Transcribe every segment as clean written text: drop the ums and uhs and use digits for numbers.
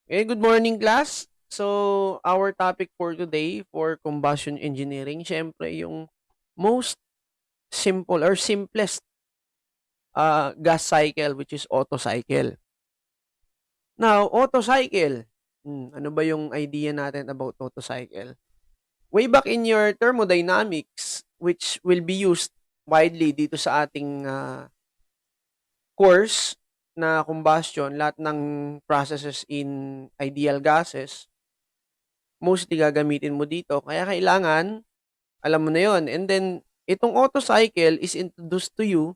Okay, good morning class. So, our topic for today for combustion engineering, syempre yung most simple or simplest gas cycle which is Otto cycle. Now, Otto cycle, ano ba yung idea natin about Otto cycle? Way back in your thermodynamics which will be used widely dito sa ating course na combustion, lahat ng processes in ideal gases, mostly gagamitin mo dito. Kaya kailangan alam mo na yon. And then, itong auto cycle is introduced to you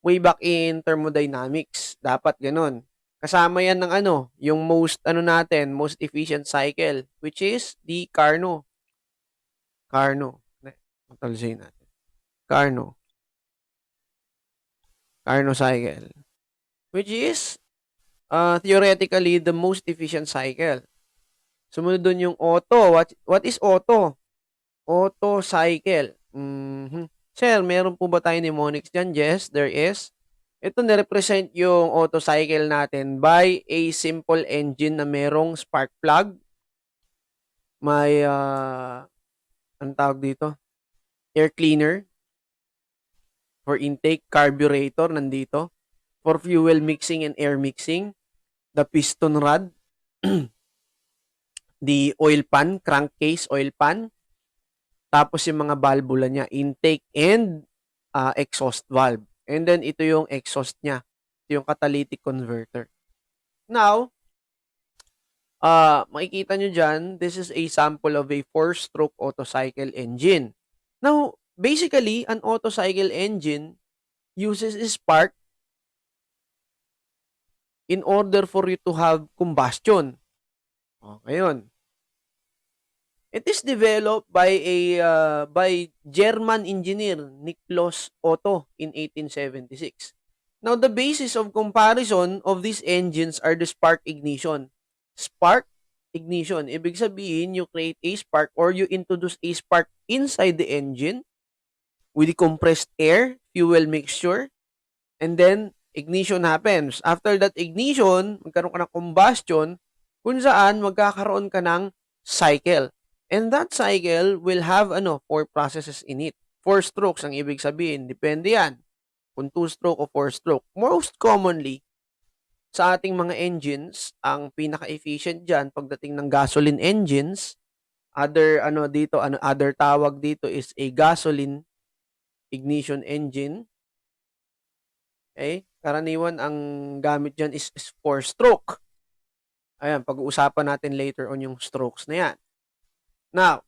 way back in thermodynamics. Dapat ganun. Kasama yan ng yung most efficient cycle, which is the Carnot. Matalisin natin. Carnot. Carnot cycle. Which is, theoretically, the most efficient cycle. Sumunod dun yung Otto. What is Otto? Otto cycle. Sir, meron po ba tayo mnemonics dyan? Yes, there is. Ito na-represent yung auto cycle natin by a simple engine na merong spark plug. May, anong tawag dito? Air cleaner for intake, carburetor nandito. For fuel mixing and air mixing. The piston rod. The oil pan, crankcase oil pan. Tapos yung mga valvula niya, intake and exhaust valve. And then ito yung exhaust niya. Ito yung catalytic converter. Now, makikita nyo dyan, this is a sample of a 4-stroke Otto cycle engine. Now, basically, an Otto cycle engine uses a spark in order for you to have combustion. Ngayon, it is developed by by German engineer Niklaus Otto in 1876. Now, the basis of comparison of these engines are the spark ignition. Spark ignition, ibig sabihin you create a spark or you introduce a spark inside the engine with the compressed air, fuel mixture, and then ignition happens. After that ignition, magkaroon ka ng combustion kung saan magkakaroon ka ng cycle. And that cycle will have 4 processes in it. 4 strokes ang ibig sabihin. Depende yan. Kung 2 stroke o 4 stroke. Most commonly, sa ating mga engines, ang pinaka-efficient dyan pagdating ng gasoline engines, other tawag dito is a gasoline ignition engine. Okay? Karaniwan ang gamit dyan is 4 stroke. Ayan, pag-uusapan natin later on yung strokes na yan. Now,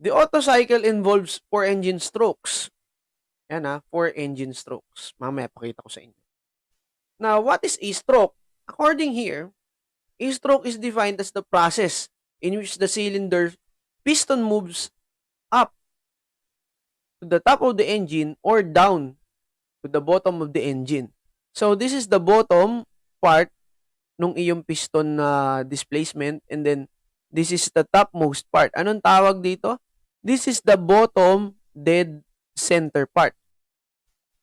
the Otto cycle involves 4 engine strokes. Yan 4 engine strokes. Mamaya pakita ko sa inyo. Now, what is a stroke? According here, a stroke is defined as the process in which the cylinder piston moves up to the top of the engine or down to the bottom of the engine. So, this is the bottom part nung iyong piston na displacement, and then this is the topmost part. Anong tawag dito? This is the bottom dead center part.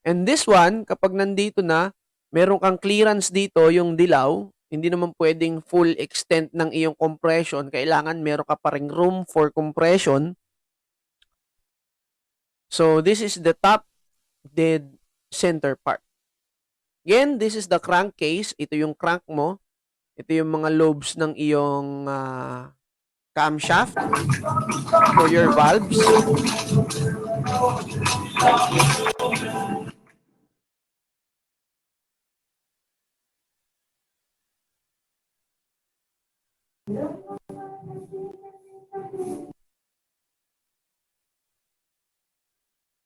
And this one, kapag nandito na, meron kang clearance dito, yung dilaw, hindi naman pwedeng full extent ng iyong compression. Kailangan meron ka pa ring room for compression. So, this is the top dead center part. Again, this is the crankcase. Ito yung crank mo. Ito yung mga lobes ng iyong camshaft for your valves.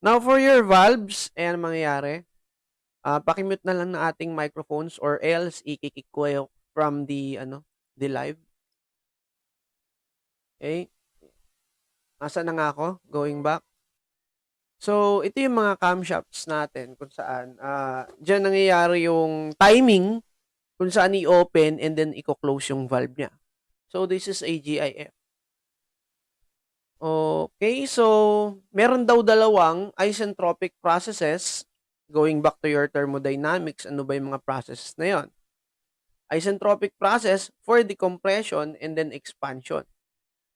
Now, for your valves, ayan mangyayari. Pakimute na lang ng ating microphones or else i-kick ko from the live. Okay? Asa na nga ako? Going back. So, ito yung mga camshafts natin kung saan dyan nangyayari yung timing kung saan i-open and then i-close yung valve niya. So, this is a GIF. Okay, so meron daw dalawang isentropic processes. Going back to your thermodynamics, ano ba yung mga processes na yon? Isentropic process for decompression and then expansion.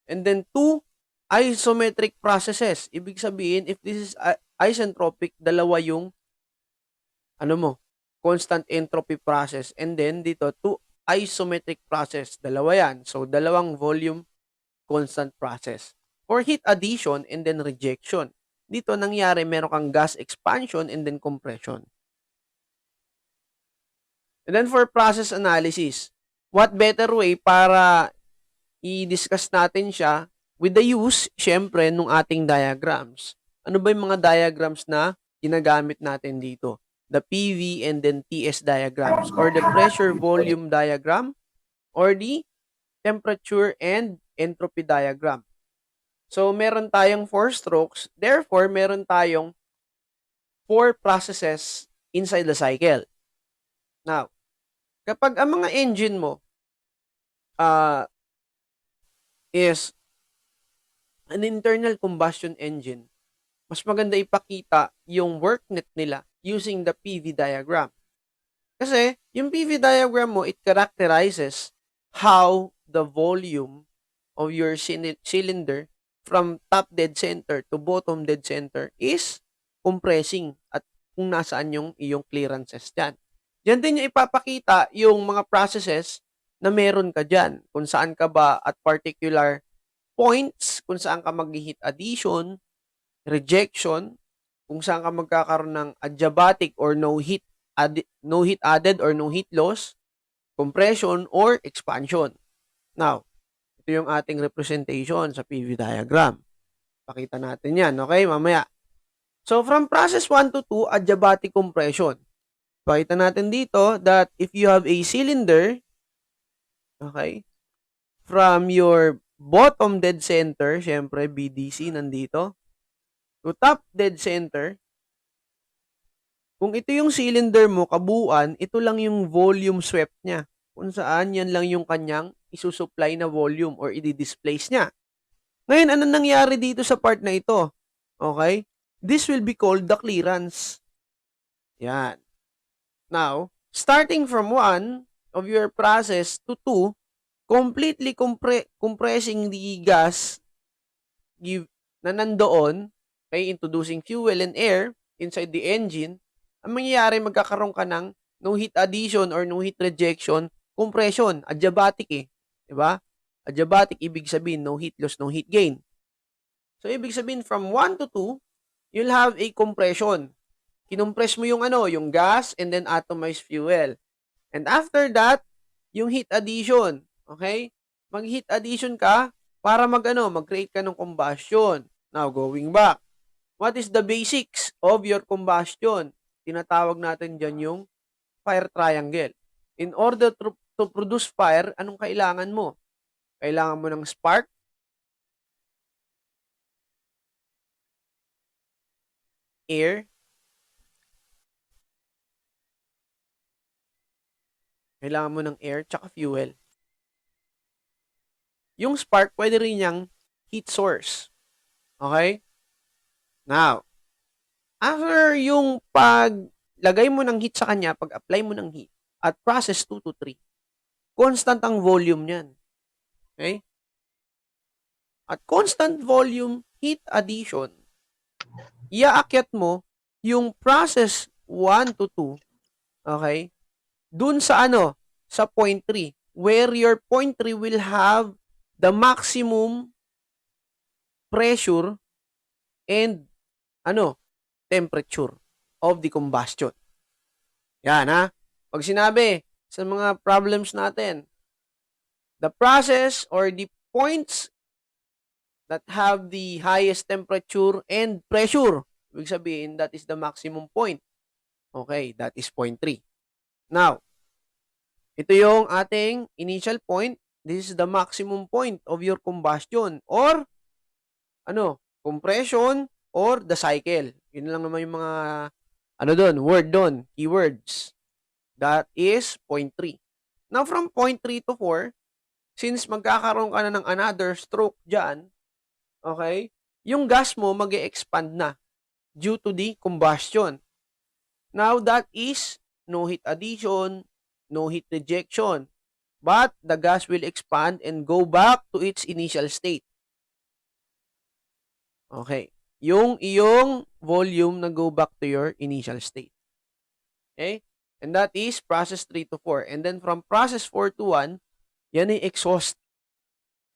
And then 2, isometric processes. Ibig sabihin, if this is isentropic, dalawa yung constant entropy process. And then dito, 2 isometric process. Dalawa yan. So, dalawang volume constant process. For heat addition and then rejection. Dito nangyari, meron kang gas expansion and then compression. And then for process analysis, what better way para i-discuss natin siya with the use, syempre, nung ating diagrams. Ano ba yung mga diagrams na ginagamit natin dito? The PV and then TS diagrams, or the pressure volume diagram, or the temperature and entropy diagram. So, meron tayong 4 strokes. Therefore, meron tayong 4 processes inside the cycle. Now, kapag ang mga engine mo is an internal combustion engine, mas maganda ipakita yung work net nila using the PV diagram. Kasi, yung PV diagram mo, it characterizes how the volume of your cylinder from top dead center to bottom dead center is compressing at kung nasaan yung iyong clearances dyan. Diyan din niya ipapakita yung mga processes na meron ka dyan. Kung saan ka ba at particular points, kung saan ka mag-heat addition, rejection, kung saan ka magkakaroon ng adiabatic or no heat added or no heat loss, compression, or expansion. Now, ito yung ating representation sa PV diagram. Pakita natin yan, okay? Mamaya. So, from process 1 to 2, adiabatic compression. Pakita natin dito that if you have a cylinder, okay, from your bottom dead center, syempre BDC nandito, to top dead center, kung ito yung cylinder mo, kabuuan, ito lang yung volume swept niya. Kung saan yan lang yung kanyang isusupply na volume or i-displace niya. Ngayon, ano nangyari dito sa part na ito? Okay? This will be called the clearance. Yan. Now, starting from 1 of your process to 2, completely compressing the gas na nandoon, okay, introducing fuel and air inside the engine, ang mangyayari, magkakaroon ka ng no heat addition or no heat rejection, compression, adiabatic diba? Adiabatic, ibig sabihin, no heat loss, no heat gain. So, ibig sabihin, from 1 to 2, you'll have a compression. Kinompress mo yung yung gas and then atomized fuel. And after that, yung heat addition. Okay? Mag-heat addition ka para mag-create ka ng combustion. Now, going back. What is the basics of your combustion? Tinatawag natin dyan yung fire triangle. In order to produce fire, anong kailangan mo? Kailangan mo ng spark, air, kailangan mo ng air, tsaka fuel. Yung spark, pwede rin niyang heat source. Okay? Now, after yung paglagay mo ng heat sa kanya, pag-apply mo ng heat, at process 2 to 3, constant ang volume niyan. Okay? At constant volume heat addition, iaakyat mo yung process 1 to 2, okay? Dun sa sa point 3, where your point 3 will have the maximum pressure and temperature of the combustion. Yan Pag sinabi sa mga problems natin, the process or the points that have the highest temperature and pressure, ibig sabihin, that is the maximum point. Okay, that is point 3. Now, ito yung ating initial point. This is the maximum point of your combustion or compression or the cycle. Yun lang naman yung mga word doon, keywords. That is point 3. Now, from point 3 to 4, since magkakaroon ka na ng another stroke dyan, okay, yung gas mo mag-e-expand na due to the combustion. Now, that is no heat addition, no heat rejection. but the gas will expand and go back to its initial state. Okay. Yung iyong volume na go back to your initial state. Okay? And that is process 3 to 4. And then from process 4 to 1, yan ay exhaust.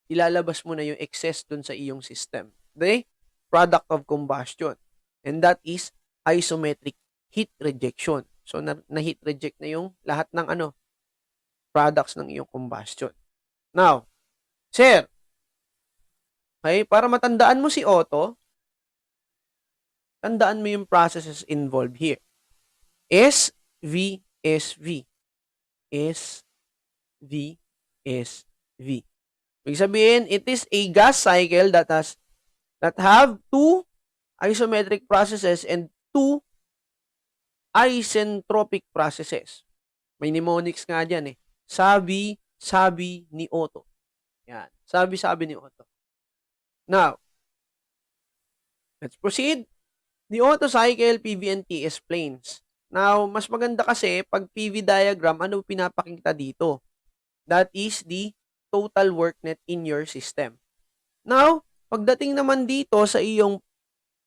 Ilalabas mo na yung excess dun sa iyong system. Okay? Product of combustion. And that is isometric heat rejection. So, na-heat reject na yung lahat ng products ng iyong combustion. Now, sir, okay, para matandaan mo si Otto, tandaan mo yung processes involved here. S, V, S, V. S, V, S, V. Ibig sabihin, it is a gas cycle that have two isometric processes and two isentropic processes. May mnemonics nga dyan eh. Sabi ni Otto. Yan. Sabi ni Otto. Now, let's proceed. The Otto cycle, PV and TS planes. Now, mas maganda kasi pag PV diagram, ano pinapakita dito? That is the total work net in your system. Now, pagdating naman dito sa iyong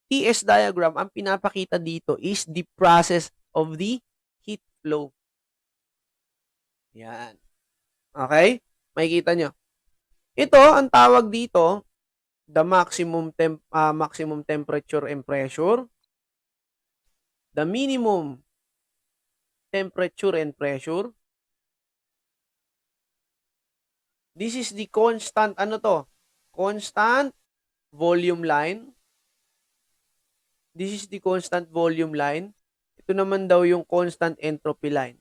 TS diagram, ang pinapakita dito is the process of the heat flow. Yan. Okay? Makikita nyo. Ito, ang tawag dito, the maximum temperature and pressure, the minimum temperature and pressure. This is the constant, constant volume line. This is the constant volume line. Ito naman daw yung constant entropy line.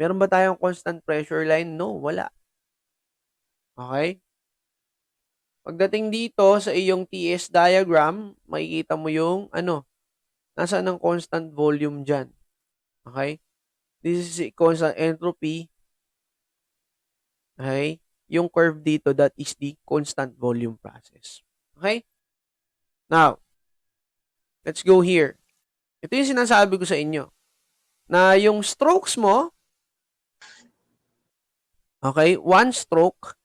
Meron ba tayong constant pressure line? No, wala. Okay? Pagdating dito sa iyong TS diagram, makikita mo yung nasaan ang constant volume dyan. Okay? This is constant entropy. Okay? Yung curve dito, that is the constant volume process. Okay? Now, let's go here. Ito yung sinasabi ko sa inyo. Na yung strokes mo, okay, one stroke,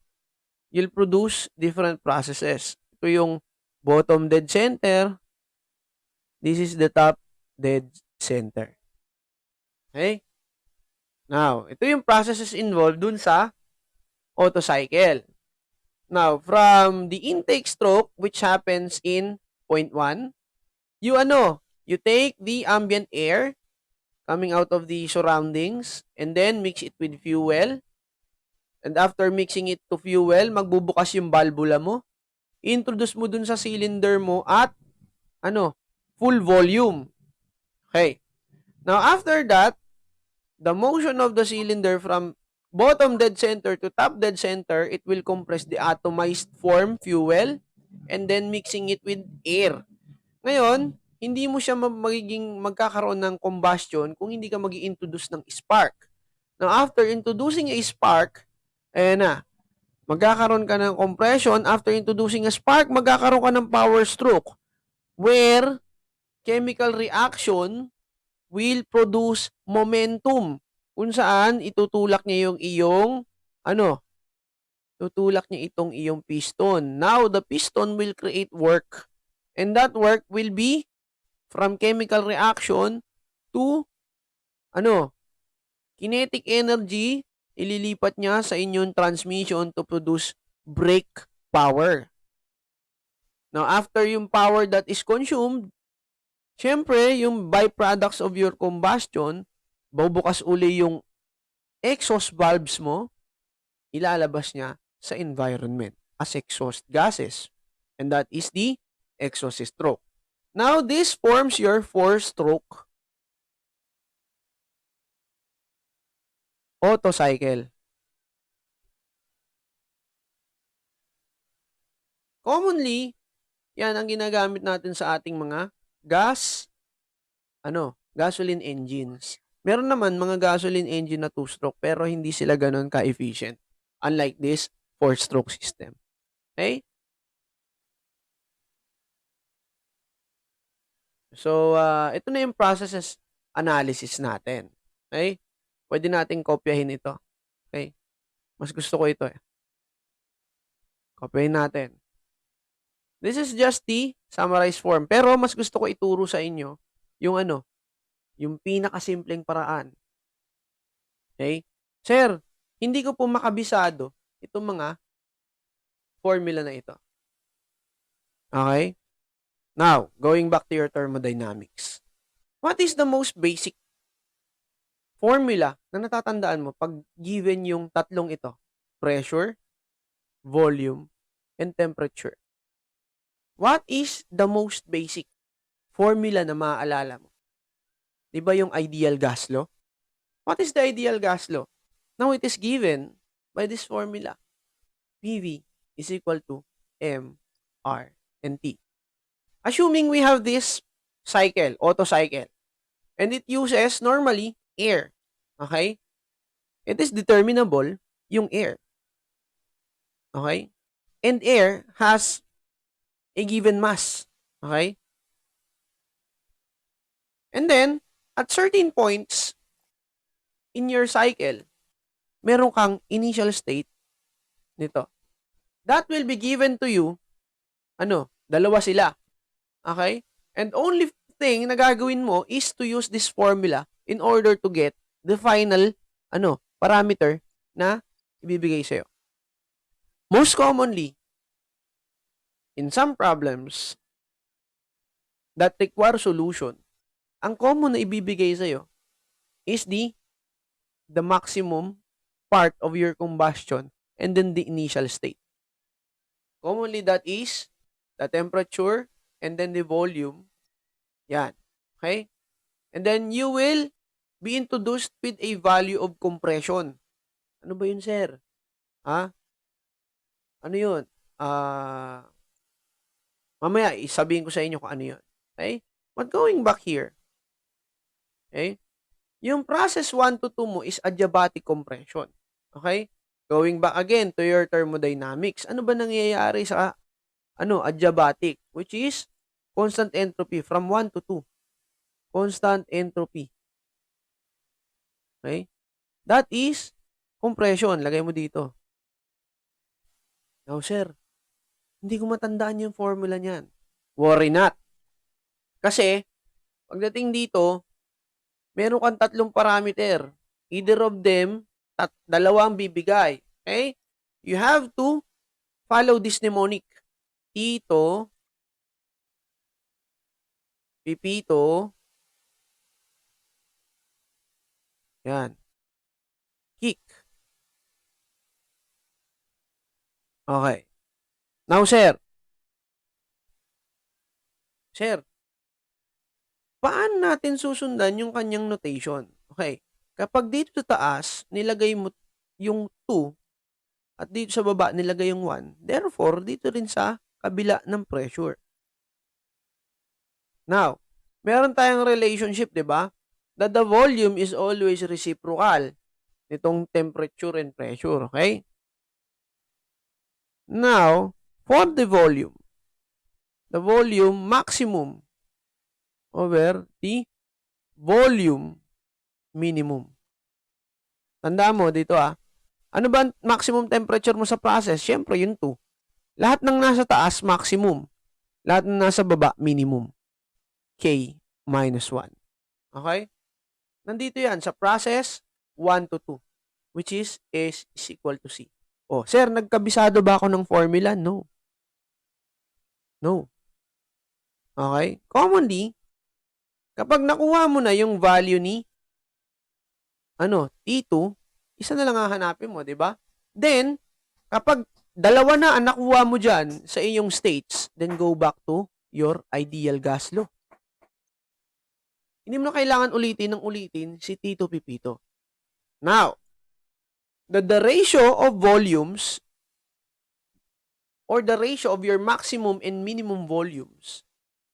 you'll produce different processes. Ito yung bottom dead center. This is the top dead center. Okay? Now, ito yung processes involved dun sa Otto cycle. Now, from the intake stroke, which happens in point 1, you take the ambient air coming out of the surroundings and then mix it with fuel. And after mixing it to fuel, magbubukas yung valvula mo. Introduce mo dun sa cylinder mo at full volume. Okay. Now, after that, the motion of the cylinder from bottom dead center to top dead center, it will compress the atomized form fuel and then mixing it with air. Ngayon, hindi mo siya magkakaroon ng combustion kung hindi ka mag-i-introduce ng spark. Now, after introducing a spark, magkakaroon ka ng compression. After introducing a spark, magkakaroon ka ng power stroke where chemical reaction will produce momentum kung saan itutulak niya yung iyong tutulak niya itong iyong piston. Now, the piston will create work. And that work will be from chemical reaction to kinetic energy, ililipat niya sa inyong transmission to produce brake power. Now, after yung power that is consumed, syempre, yung byproducts of your combustion, bubukas uli yung exhaust valves mo, ilalabas niya sa environment as exhaust gases. And that is the exhaust stroke. Now, this forms your four-stroke Otto cycle. Commonly, yan ang ginagamit natin sa ating mga gasoline engines. Meron naman mga gasoline engine na two-stroke pero hindi sila ganun ka-efficient. Unlike this four-stroke system. Okay? So, ito na yung processes analysis natin. Okay? Pwede nating kopyahin ito. Okay? Mas gusto ko ito eh. Kopyahin natin. This is just the summarized form. Pero mas gusto ko ituro sa inyo yung yung pinakasimpleng paraan. Okay? Sir, hindi ko po makabisado itong mga formula na ito. Okay? Now, going back to your thermodynamics. What is the most basic formula na natatandaan mo pag given yung tatlong ito? Pressure, volume, and temperature. What is the most basic formula na maaalala mo? Diba yung ideal gas law? What is the ideal gas law? Now, it is given by this formula. PV is equal to M, R, and T. Assuming we have this cycle, Otto cycle, and it uses normally air. Okay? It is determinable yung air. Okay? And air has a given mass. Okay? And then, at certain points in your cycle, meron kang initial state nito. That will be given to you, dalawa sila. Okay? And only thing na gagawin mo is to use this formula in order to get the final, parameter na ibibigay sa'yo. Most commonly, in some problems that require solution, ang common na ibibigay sa'yo is the maximum part of your combustion and then the initial state. Commonly, that is the temperature and then the volume. Yan. Okay? And then you will be introduced with a value of compression. Ano ba yun, sir? Ha? Ano yun? Mamaya, isabihin ko sa inyo kung ano yun. Okay? But going back here, okay? Yung process 1 to 2 mo is adiabatic compression. Okay? Going back again to your thermodynamics, ano ba nangyayari sa adiabatic? Which is constant entropy from 1 to 2. Constant entropy. Okay? That is compression. Lagay mo dito. Now, sir, hindi ko matandaan yung formula niyan. Worry not. Kasi, pagdating dito, meron kang tatlong parameter. Either of them, dalawang bibigay. Okay? You have to follow this mnemonic. Tito, Pipito, yan. Kick. Okay. Now, sir, paano natin susundan yung kanyang notation? Okay. Kapag dito sa taas, nilagay mo yung 2 at dito sa baba, nilagay yung 1. Therefore, dito rin sa kabila ng pressure. Now, meron tayong relationship, di ba? That the volume is always reciprocal nitong temperature and pressure. Okay? Now, for the volume maximum over the volume minimum. Tandaan mo dito ano ba maximum temperature mo sa process? Siyempre, yung 2. Lahat ng nasa taas, maximum. Lahat ng nasa baba, minimum. K minus 1. Okay? Nandito yan sa process 1 to 2, which is S is equal to C. Oh, sir, nagkabisado ba ako ng formula? No. No. Okay? Commonly, kapag nakuha mo na yung value ni T2, isa na lang hahanapin mo, di ba? Then, kapag dalawa na ang nakuha mo dyan sa iyong states, then go back to your ideal gas law. Hindi mo na kailangan ulitin si Tito Pipito. Now, the ratio of volumes or the ratio of your maximum and minimum volumes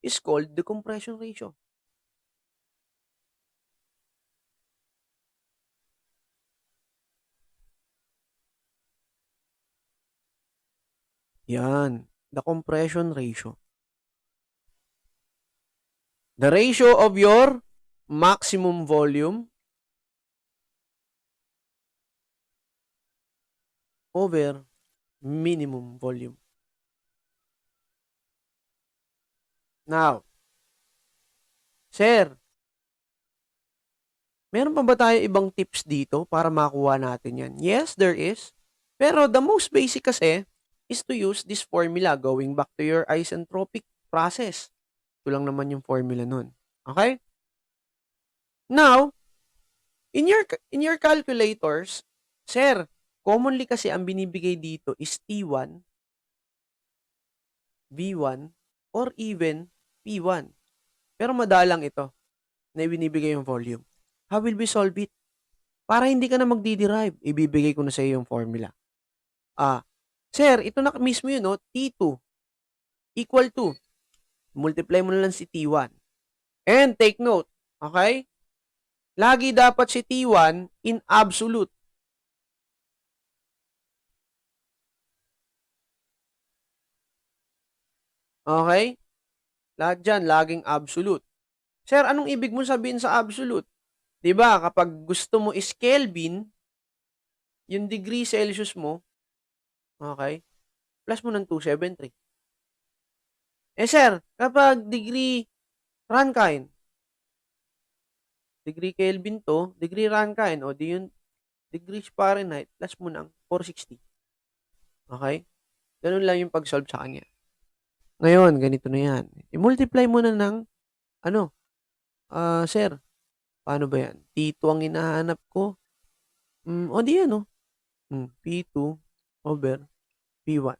is called the compression ratio. Yan, the compression ratio. The ratio of your maximum volume over minimum volume. Now, sir, meron pa ba tayo ibang tips dito para makuha natin yan? Yes, there is. Pero the most basic kasi is to use this formula going back to your isentropic process. Ito lang naman yung formula nun. Okay? Now, in your calculators, sir, commonly kasi ang binibigay dito is T1, V1, or even P1. Pero madalang ito na ibinibigay yung volume. How will we solve it? Para hindi ka na magdi-derive, ibibigay ko na sa iyo yung formula. Sir, ito na mismo yun, no? T2 equal to, multiply mo na lang si T1. And take note, okay? Lagi dapat si T1 in absolute. Okay? Lahat dyan, laging absolute. Sir, anong ibig mo sabihin sa absolute? 'Di ba kapag gusto mo is Kelvin, yung degree Celsius mo, okay, plus mo ng 273. Sir, kapag degree Rankine, degree Kelvin to, degree Rankine, o di yung degrees Fahrenheit, plus mo ng 460. Okay? Ganun lang yung pag-solve sa kanya. Ngayon, ganito na yan. I-multiply mo na ng, sir, paano ba yan? T2 ang hinahanap ko. O di yan, P2 over P1.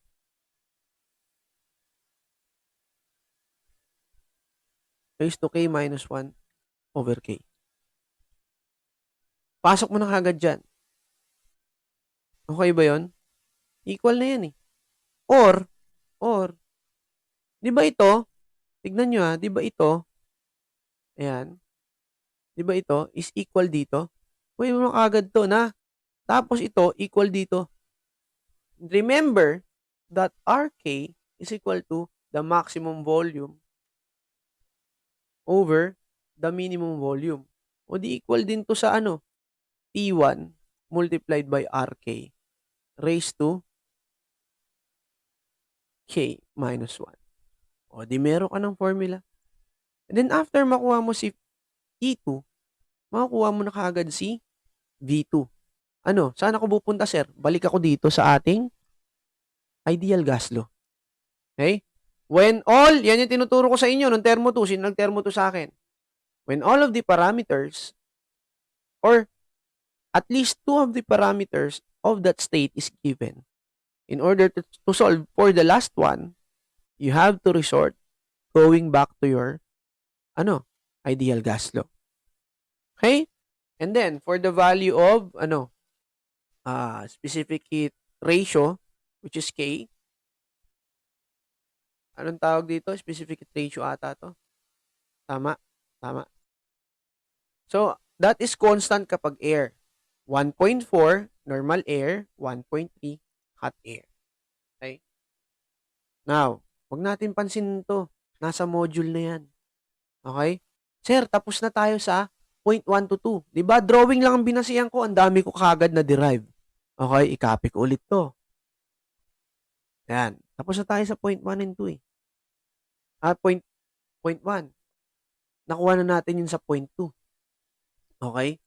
Raised to K minus 1 over K. Pasok mo na kagad dyan. Okay ba yon? Equal na yan eh. Or, di ba ito, tignan nyo di ba ito, ayan, di ba ito is equal dito? Pwede mo na kagad to na, tapos ito equal dito. Remember that RK is equal to the maximum volume over the minimum volume. O di equal din to sa T1 multiplied by RK raised to K minus 1. O di meron ka ng formula. And then after makuha mo si E2, makukuha mo na kaagad si V2. Saan ako pupunta, sir? Balik ako dito sa ating ideal gas law. Okay? Yan yung tinuturo ko sa inyo nung termo 2. Sino nag-termo 2 sa akin? When all of the parameters, or at least 2 of the parameters of that state is given, in order to solve for the last one, you have to resort going back to your ideal gas law. Okay? And then for the value of specific heat ratio, which is K, anong tawag dito? Specific heat ratio ata to. Tama. So that is constant kapag air. 1.4 normal air, 1.3 hot air. Okay? Now, wag natin pansin to. Nasa module na yan. Okay? Sir, tapos na tayo sa point 1 to 2. Diba? Drawing lang ang binasihan ko. Ang dami ko kagad na derive. Okay? I-copy ko ulit to. Yan. Tapos na tayo sa point 1 and 2 eh. Point 1. Nakuha na natin yun sa point 2. Okay?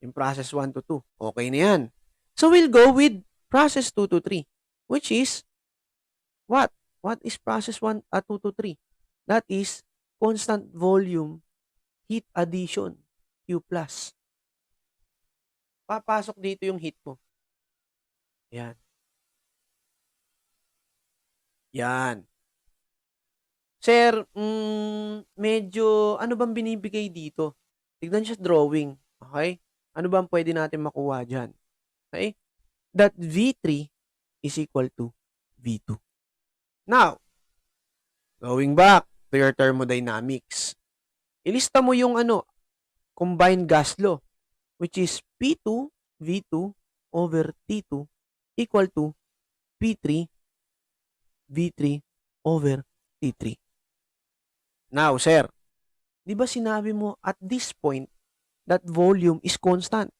Yung process 1 to 2. Okay na yan. So, we'll go with process 2 to 3. Which is, what? What is process 2 to 3? That is constant volume heat addition, Q+. Papasok dito yung heat mo. Yan. Yan. Sir, medyo, ano bang binibigay dito? Tignan siya drawing. Okay? Ano bang pwede natin makuha dyan? Okay? That V3 is equal to V2. Now, going back to your thermodynamics, ilista mo yung combined gas law, which is P2 V2 over T2 equal to P3 V3 over T3. Now, sir, di ba sinabi mo at this point that volume is constant?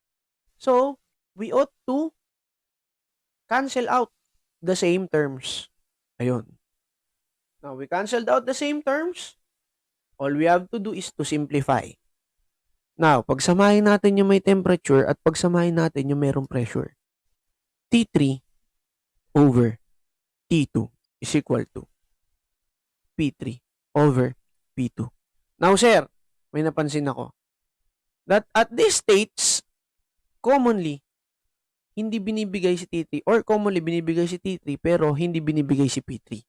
So, we ought to cancel out the same terms. Ayun. Now, we canceled out the same terms. All we have to do is to simplify. Now, pagsamahin natin yung may temperature at pagsamahin natin yung merong pressure. T3 over T2 is equal to P3 over P2. Now, sir, may napansin ako that at these states, commonly, hindi binibigay si T3 or commonly binibigay si T3 pero hindi binibigay si P3.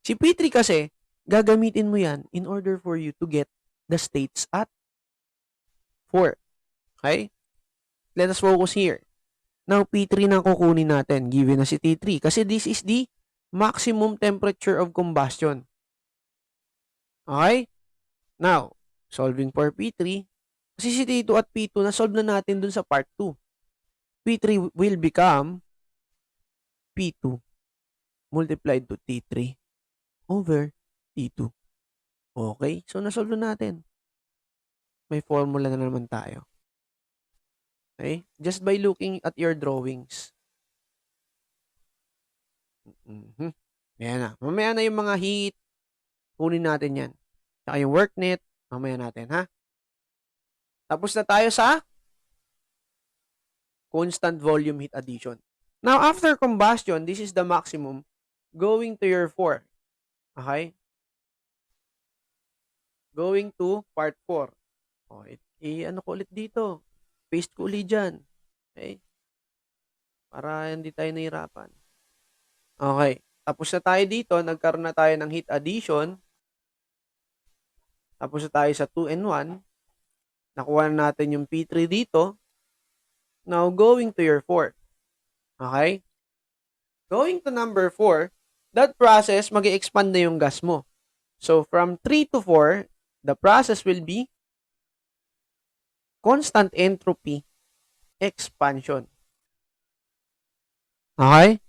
Si P3 kasi, gagamitin mo yan in order for you to get the states at 4. Okay? Let us focus here. Now, P3 na kukunin natin given na si T3 kasi this is the maximum temperature of combustion. Okay? Now, solving for P3, kasi si T2 at P2 na-solve na natin dun sa part 2. P3 will become P2 multiplied to T3 over T2. Okay? So, na-solve na natin. May formula na naman tayo. Okay? Just by looking at your drawings. Ayan na. Mamaya na yung mga heat. Kunin natin yan. Saka yung work net. Mamaya natin, ha? Tapos na tayo sa constant volume heat addition. Now, after combustion, this is the maximum going to your 4. Okay? Going to part 4. O, ano ko ulit dito? Paste ko ulit dyan. Okay? Para hindi tayo nahirapan. Okay. Tapos na tayo dito. Nagkaroon na tayo ng heat addition. Tapos na tayo sa 2 and 1. Nakuha na natin yung P3 dito. Now, going to your 4. Okay? Going to number 4, that process, mag-expand na yung gas mo. So, from 3 to 4, the process will be constant entropy expansion. Okay?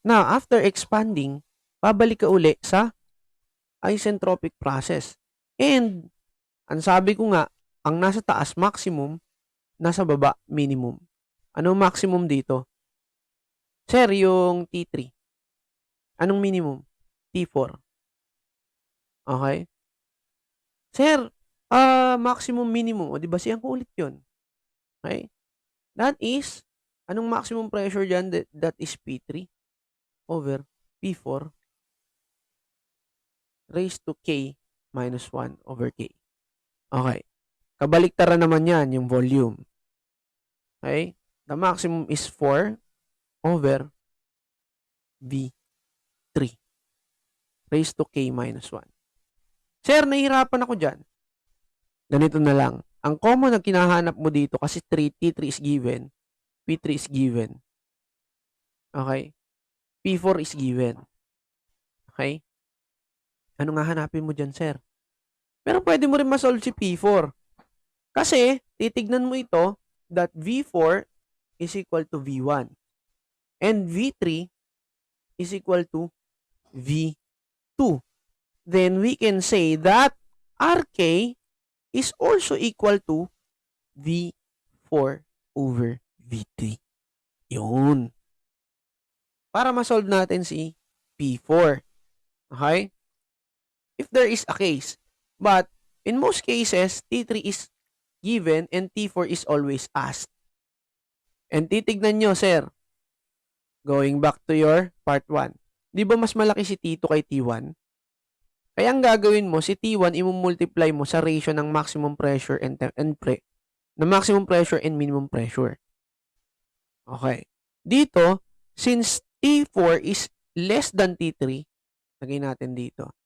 Now, after expanding, pabalik ka uli sa isentropic process. And, ang sabi ko nga, ang nasa taas maximum, nasa baba minimum. Anong maximum dito? Sir, yung T3. Anong minimum? T4. Okay? Sir, maximum minimum. O, di ba siyang ko ulit yun? Okay? That is, anong maximum pressure dyan? That is P3 over P4 raised to K minus 1 over K. Okay. Kabaliktaran naman yan, yung volume. Okay? The maximum is 4 over V3 raised to K minus 1. Sir, nahihirapan ako dyan. Ganito na lang. Ang common na kinahanap mo dito kasi T3 is given, P3 is given. Okay? P4 is given. Okay? Ano nga hanapin mo dyan, sir? Pero pwede mo rin masolve si P4. Kasi, titignan mo ito that V4 is equal to V1. And V3 is equal to V2. Then we can say that RK is also equal to V4 over V3. Yun. Para ma-solve natin si P4. Okay? If there is a case. But, in most cases, T3 is given and T4 is always asked. And titignan nyo, sir, going back to your part 1. Di ba mas malaki si T2 kay T1? Kaya ang gagawin mo, si T1, i-multiply mo sa ratio ng maximum pressure and maximum pressure and minimum pressure. Okay. Dito, since T4 is less than T3, lagay natin dito.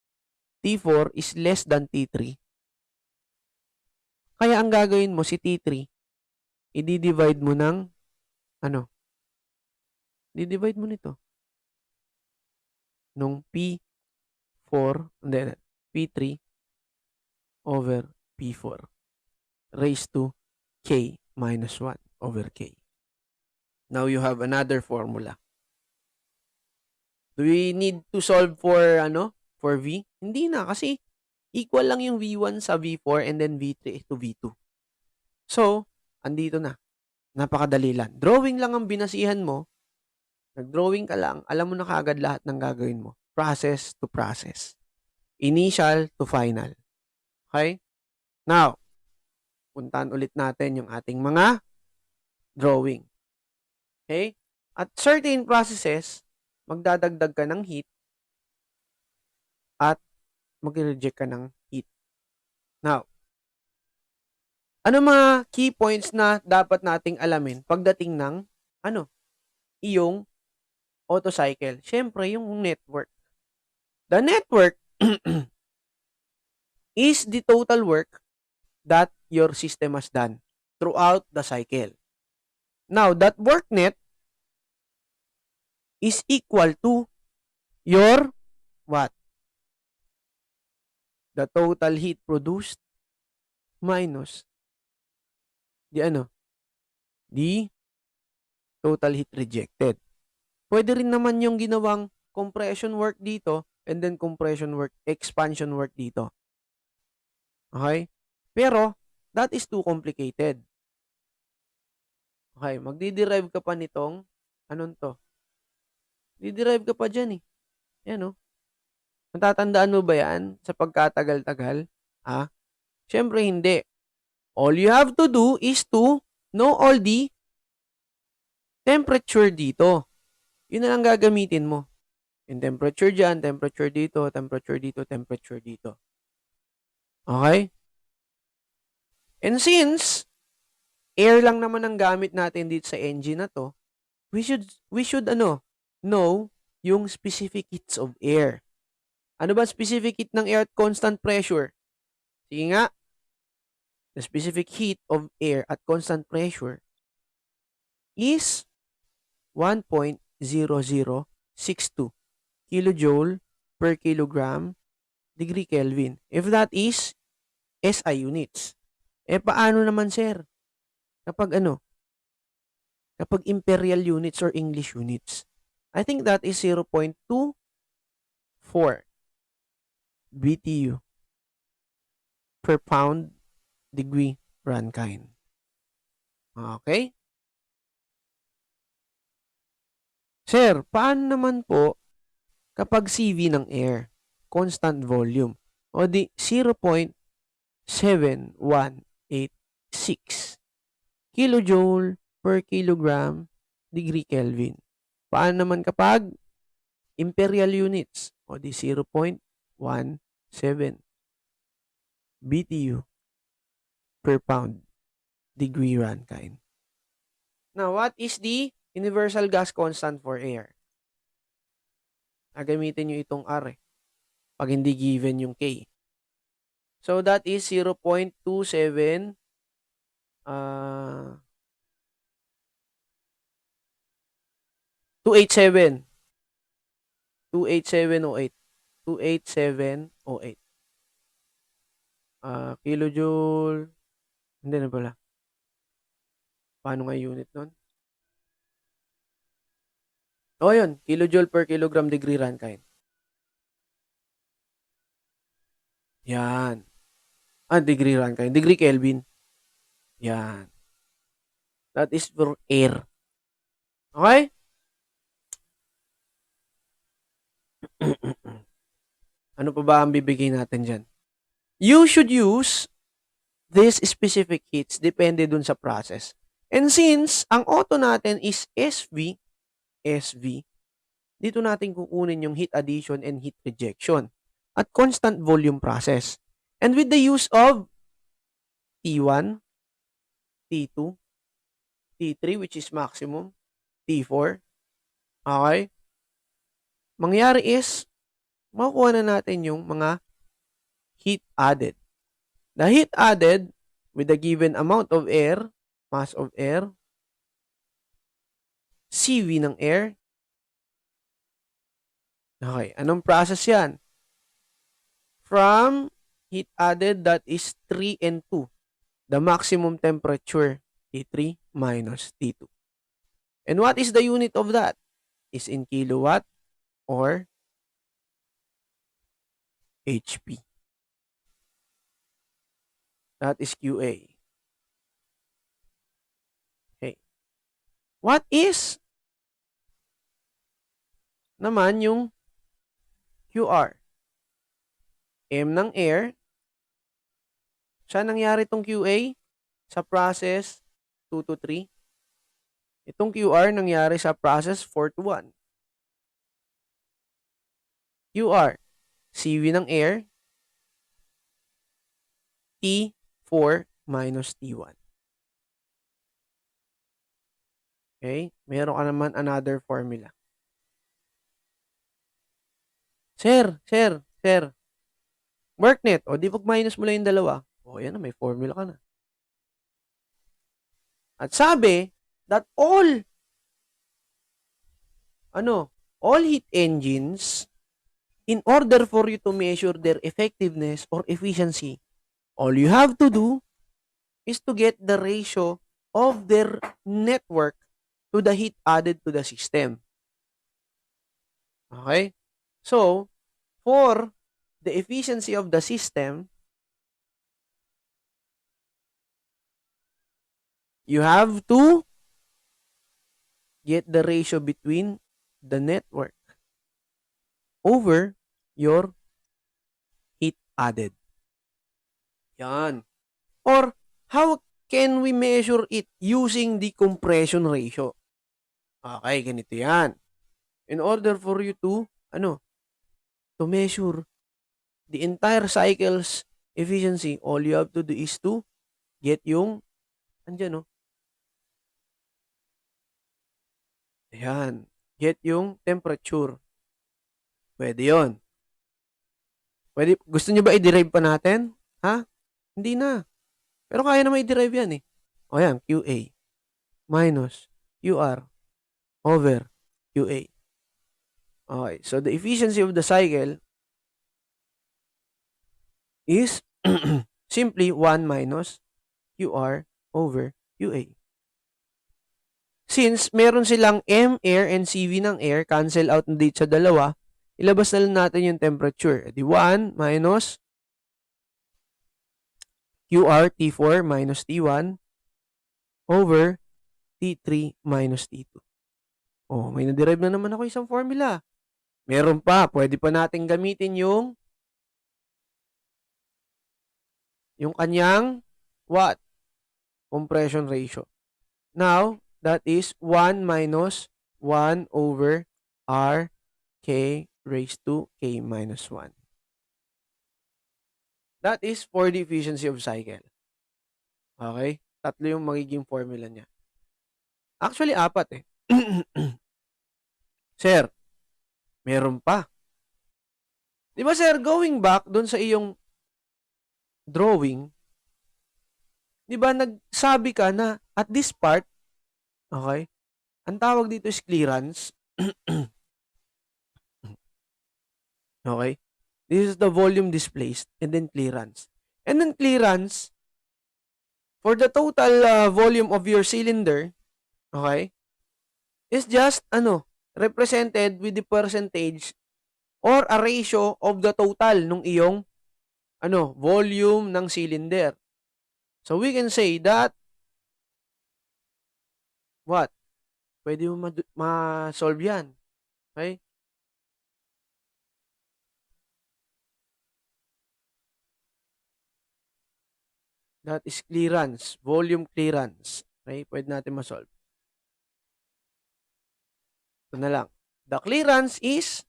T4 is less than T3. Kaya ang gagawin mo, si T3, i-divide mo ng, i-divide mo nito. Nung P3 over P4 raised to K minus 1 over K. Now you have another formula. Do we need to solve for for V? Hindi na kasi equal lang yung V1 sa V4 and then V3 to V2. So, andito na. Napakadali lang. Drawing lang ang binasihan mo Nag-drawing ka lang, alam mo na kaagad lahat ng gagawin mo. Process to process. Initial to final. Okay? Now, puntahan ulit natin yung ating mga drawing. Okay? At certain processes, magdadagdag ka ng heat at mag-reject ka ng heat. Now, ano mga key points na dapat nating alamin pagdating ng iyong Otto cycle? Siyempre, yung network. The network is the total work that your system has done throughout the cycle. Now, that work net is equal to your what? The total heat produced minus the total heat rejected. Pwede rin naman yung ginawang compression work dito and then expansion work dito. Okay? Pero, that is too complicated. Okay, magdi-derive ka pa nitong, Di-derive ka pa dyan eh. Yan o. Matatandaan mo ba yan sa pagkatagal-tagal? Siyempre hindi. All you have to do is to know all the temperature dito. Yun na lang gagamitin mo. Yung temperature dyan, temperature dito, temperature dito, temperature dito. Okay? And since air lang naman ang gamit natin dito sa engine na to, we should know yung specific heats of air. Ano ba specific heat ng air at constant pressure? Sige nga. The specific heat of air at constant pressure is 1.0062 kilojoule per kilogram degree Kelvin. If that is SI units. Paano naman, sir? Kapag Kapag imperial units or English units. I think that is 0.24 BTU per pound degree Rankine. Okay? Sir, paano naman po kapag CV ng air? Constant volume. O di 0.7186 kilojoule per kilogram degree Kelvin. Paano naman kapag imperial units? O di 0.17 BTU per pound degree Rankine. Now, what is the universal gas constant for air? Gagamitin nyo itong R pag hindi given yung K. So, that is 0.27 287. 28708. 28708. Kilojoule. Hindi na pala. Paano nga unit nun? Yun. Kilojoule per kilogram degree Rankine. Yan. Degree Rankine. Degree Kelvin. Yan. That is for air. Okay? Ano pa ba ang bibigay natin dyan? You should use these specific heats depende dun sa process. And since ang Otto natin is SV, dito natin kukunin yung heat addition and heat rejection at constant volume process. And with the use of T1, T2, T3 which is maximum, T4, okay? Mangyari is, makukuha na natin yung mga heat added. The heat added with the given amount of air, mass of air, CV ng air. Okay, anong process yan? From heat added that is 3 and 2. The maximum temperature, T3 minus T2. And what is the unit of that? Is in kilowatt or HP. That is QA. Okay. What is naman yung QR. M ng air. Saan nangyari itong QA? Sa process 2 to 3. Itong QR nangyari sa process 4 to 1. QR, CV ng air, T4 minus T1. Okay? Meron ka naman another formula. Sir. Worknet. O, di pag-minus mo lang yung dalawa. O, yan na, may formula ka na. At sabi that all heat engines, in order for you to measure their effectiveness or efficiency, all you have to do is to get the ratio of their network to the heat added to the system. Okay? So, for the efficiency of the system, you have to get the ratio between the network over your heat added. Yan. Or, how can we measure it using the compression ratio? Okay, ganito yan. In order for you to measure the entire cycle's efficiency, all you have to do is to get yung, ayan, get yung temperature. Pwede yon. Pwede, gusto nyo ba i-derive pa natin? Ha? Hindi na. Pero kaya naman i-derive yan eh. O yan, QA minus QR over QA. Okay, so the efficiency of the cycle is simply 1 minus QR over QA. Since meron silang M air and CV ng air, cancel out na dito sa dalawa, ilabas na lang natin yung temperature. Di 1 minus QR T4 minus T1 over T3 minus T2. Oh, may na-derive na naman ako isang formula. Meron pa, pwede pa natin gamitin yung kanyang what? Compression ratio. Now, that is 1 minus 1 over R K raised to K minus 1. That is for the efficiency of cycle. Okay? Tatlo yung magiging formula niya. Actually, 4 eh. Sir, meron pa. Di ba sir, going back dun sa iyong drawing, di ba nagsabi ka na at this part, okay, ang tawag dito is clearance. Okay? This is the volume displaced and then clearance. And then clearance, for the total volume of your cylinder, okay, is just, represented with the percentage or a ratio of the total nung iyong, volume ng cylinder. So, we can say that, what? Pwede mo ma-solve yan. Okay? That is clearance, volume clearance. Okay? Pwede natin ma-solve. Ito na lang. The clearance is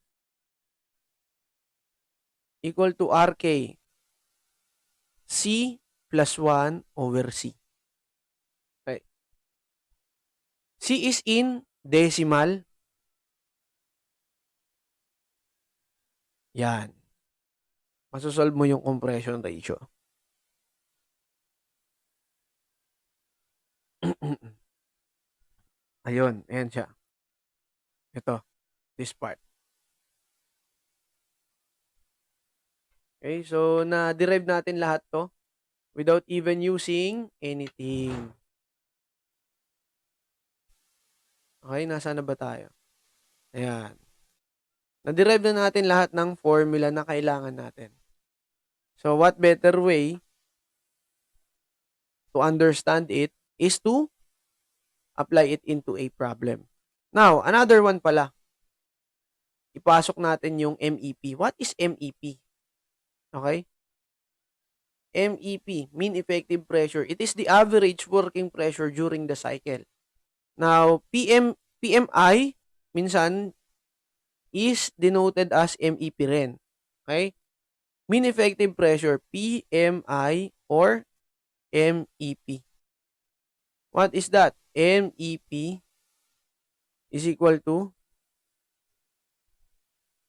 equal to RK C plus 1 over C. Okay. C is in decimal. Yan. Masosolve mo yung compression ratio. Ayun, ayan siya. Ito, this part. Okay, so na-derive natin lahat to without even using anything. Okay, nasaan na ba tayo? Ayan. Na-derive na natin lahat ng formula na kailangan natin. So, what better way to understand it is to apply it into a problem. Now, another one pala. ipasok natin yung MEP. What is MEP? Okay? MEP, mean effective pressure. It is the average working pressure during the cycle. Now, PMI, minsan, is denoted as MEP rin. Okay? Mean effective pressure, PMI or MEP. What is that? MEP is equal to,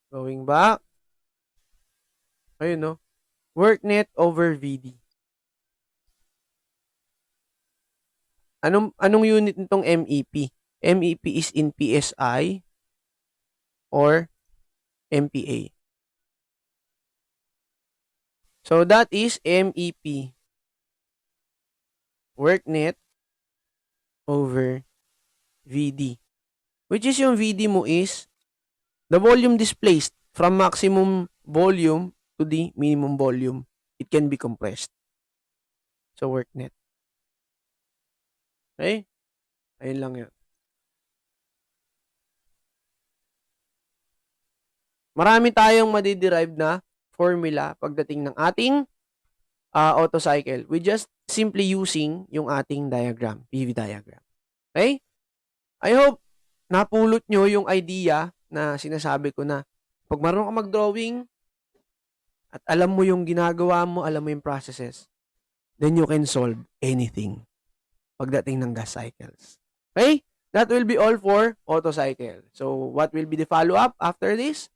going back, ayun no, work net over VD. Anong unit nitong MEP? MEP is in PSI or MPa. So that is MEP, work net over VD. Which is yung VD mo is the volume displaced from maximum volume to the minimum volume. It can be compressed. So work net. Okay? Ayun lang yun. Marami tayong madiderive na formula pagdating ng ating Otto cycle. We just simply using yung ating diagram, PV diagram. Okay? I hope napulot nyo yung idea na sinasabi ko na pag marunong ka mag-drawing at alam mo yung ginagawa mo, alam mo yung processes, then you can solve anything pagdating ng gas cycles. Okay? That will be all for Otto cycle. So, what will be the follow-up after this?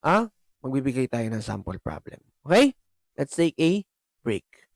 Magbibigay tayo ng sample problem. Okay? Let's take a break.